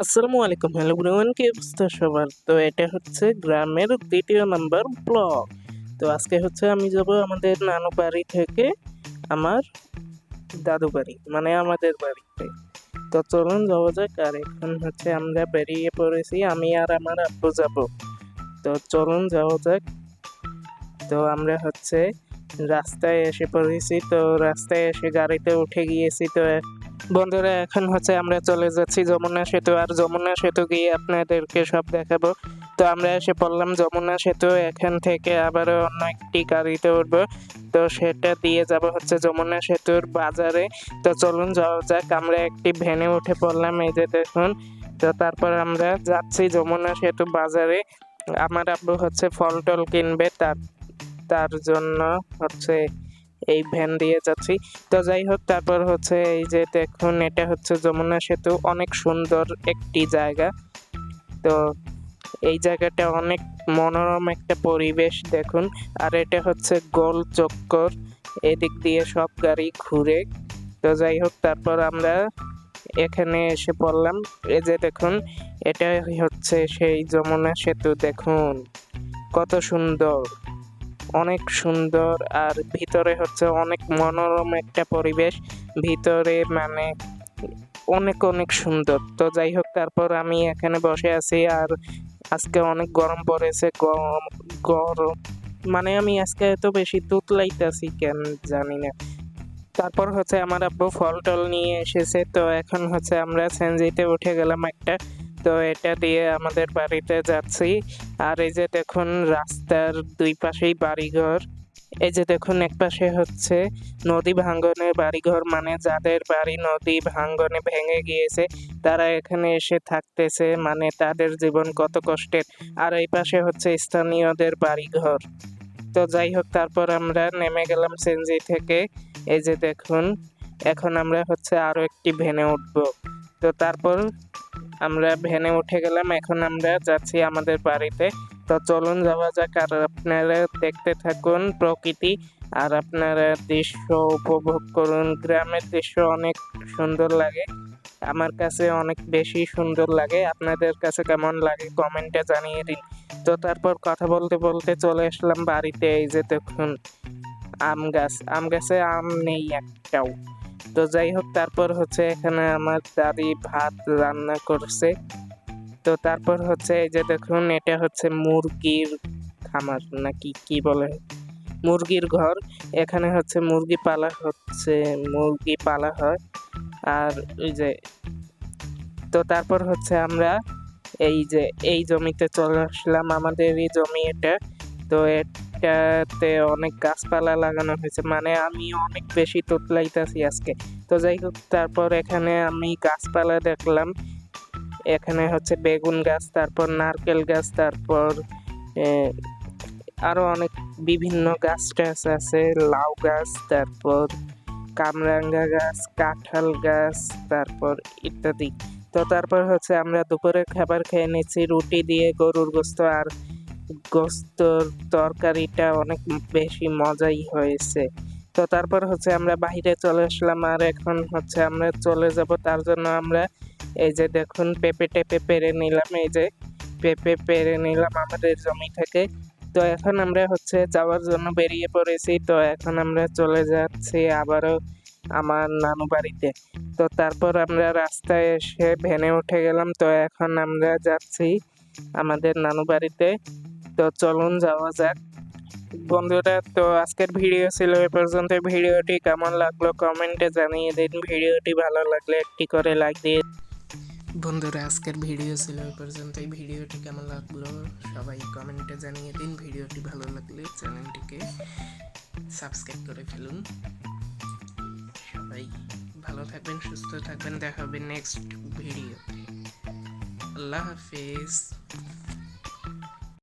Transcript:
আসসালামু আলাইকুম, hello everyone, কি অবস্থা সবার? তো এটা হচ্ছে গ্রামের দ্বিতীয় নাম্বার ব্লগ। তো আজকে হচ্ছে আমি যাব আমাদের নানু বাড়ি থেকে আমার দাদু বাড়ি, মানে আমাদের বাড়িতে। তো চলুন যাওয়া যাক। আর এখন হচ্ছে আমরা বেরিয়ে পড়েছি, আমি আর আমার আব্বু যাব। তো চলুন যাওয়া যাক। তো আমরা হচ্ছে রাস্তায় এসে পড়েছি, তো রাস্তায় এসে গাড়িতে উঠে গিয়েছি। তো বন্ধুরা, এখন হচ্ছে আমরা চলে যাচ্ছি যমুনা সেতু, আর যমুনা সেতু গিয়ে আপনাদেরকে সব দেখাবো। তো আমরা এসে পড়লাম যমুনা সেতু, এখান থেকে আবার অন্য একটি গাড়িতে উঠবো। তো সেটা দিয়ে যাব হচ্ছে যমুনা সেতুর বাজারে। তো চলুন যাওয়া যাক। আমরা একটি ভ্যানে উঠে পড়লাম, এই যে দেখুন। তো তারপর আমরা যাচ্ছি যমুনা সেতু বাজারে। আমার আব্বু হচ্ছে ফল টল কিনবে, তার তার জন্য হচ্ছে এই ভ্যান দিয়ে যাচ্ছি। তো যাই হোক, তারপর হচ্ছে এই যে দেখুন, এটা হচ্ছে যমুনা সেতু, অনেক সুন্দর একটি জায়গা। তো এই জায়গাটা অনেক মনোরম একটা পরিবেশ দেখুন। আর এটা হচ্ছে গোল চক্কর, এদিক দিয়ে সব গাড়ি ঘুরে। তো যাই হোক, তারপর আমরা এখানে এসে পড়লাম। এই যে দেখুন, এটা হচ্ছে সেই যমুনা সেতু, দেখুন কত সুন্দর, অনেক সুন্দর। আর ভিতরে হচ্ছে অনেক মনোরম একটা পরিবেশ, ভিতরে মানে অনেক অনেক সুন্দর। তো যাই হোক, তারপর আমি এখানে বসে আছি। আর আজকে অনেক গরম পড়েছে, গরম গরম মানে আমি আজকে এত বেশি তুতলাইতেছি কেন জানি না। তারপর হচ্ছে আমার আব্বু ফল টল নিয়ে এসেছে। তো এখন হচ্ছে আমরা সিএনজিতে উঠে গেলাম একটা। তো এটা দিয়ে আমাদের বাড়িতে যাচ্ছি। আর এই যে দেখুন, রাস্তার দুই পাশেই বাড়িঘর। এই যে দেখুন, এক পাশে হচ্ছে নদী ভাঙ্গনের বাড়িঘর, মানে যাদের বাড়ি নদী ভাঙ্গনে ভেঙে গিয়েছে তারা এখানে এসে থাকতেছে, মানে তাদের জীবন কত কষ্টের। আর এই পাশে হচ্ছে স্থানীয়দের বাড়িঘর। তো যাই হোক, তারপর আমরা নেমে গেলাম সিএনজি থেকে। এই যে দেখুন, এখন আমরা হচ্ছে আরো একটি ভ্যানে উঠবো। তো তারপর আমরা ভ্যানে উঠে গেলাম, এখন আমরা যাচ্ছি আমাদের বাড়িতে। তো চলুন যাওয়া যাক। আর আপনারা দেখতে থাকুন প্রকৃতি, আর আপনারা দৃশ্য উপভোগ করুন। গ্রামের দৃশ্য অনেক সুন্দর লাগে, আমার কাছে অনেক বেশি সুন্দর লাগে। আপনাদের কাছে কেমন লাগে কমেন্টে জানিয়ে দিন। তো তারপর কথা বলতে বলতে চলে আসলাম বাড়িতে। এই যে দেখুন, আম গাছে আম নেই একটাও। তো যাই হোক, তারপর হচ্ছে এখানে আমার দাদি ভাত রান্না করছে। তো তারপর হচ্ছে এই যে দেখুন, এটা হচ্ছে মুরগির খামার নাকি কি বলে, মুরগির ঘর। এখানে হচ্ছে মুরগি পালা হয়। আর ওই যে, তো তারপর হচ্ছে আমরা এই যে এই জমিতে চলে আসলাম, আমাদেরই জমি এটা। তো এটাতে অনেক গাছপালা লাগানো হয়েছে, মানে আমি অনেক বেশি তোতলাইতেছি আজকে। তো যাই হোক, তারপর এখানে আমি গাছপালা দেখলাম। এখানে হচ্ছে বেগুন গাছ, তারপর নারকেল গাছ, তারপর আহ, আরো অনেক বিভিন্ন গাছ টাছ আছে, লাউ গাছ, তারপর কামরাঙ্গা গাছ, কাঁঠাল গাছ, তারপর ইত্যাদি। তো তারপর হচ্ছে আমরা দুপুরের খাবার খেয়ে নিচ্ছি রুটি দিয়ে গরুর গোস্ত। আর গোস্তর তরকারিটা অনেক বেশি মজাই হয়েছে। তো তারপর হচ্ছে আমরা বাইরে চলে আসলাম, আর এখন হচ্ছে আমরা চলে যাব। তার জন্য আমরা এই যে দেখুন, পেঁপে টেপে পেরে নিলাম, এই যে পেঁপে পেরে নিলাম আমাদের জমি থেকে। তো এখন আমরা হচ্ছে যাওয়ার জন্য বেরিয়ে পড়েছি। তো এখন আমরা চলে যাচ্ছি আবারও আমার নানু বাড়িতে। তো তারপর আমরা রাস্তায় এসে ভ্যানে উঠে গেলাম। তো এখন আমরা যাচ্ছি আমাদের নানু বাড়িতে। তো চলুন যাওয়া যাক। বন্ধুরা, তো আজকের ভিডিও ছিল এ পর্যন্ত। ভিডিওটি কেমন লাগলো কমেন্টে জানিয়ে দিন। ভিডিওটি ভালো লাগলে একটি করে লাইক দিয়ে। বন্ধুরা, আজকের ভিডিও ছিল এ পর্যন্ত। এই ভিডিওটি কেমন লাগলো সবাই কমেন্টে জানিয়ে দিন। ভিডিওটি ভালো লাগলে চ্যানেলটিকে সাবস্ক্রাইব করে ফেলুন। সবাই ভালো থাকবেন, সুস্থ থাকবেন, দেখা হবে নেক্সট ভিডিওতে। আল্লাহ হাফেজ।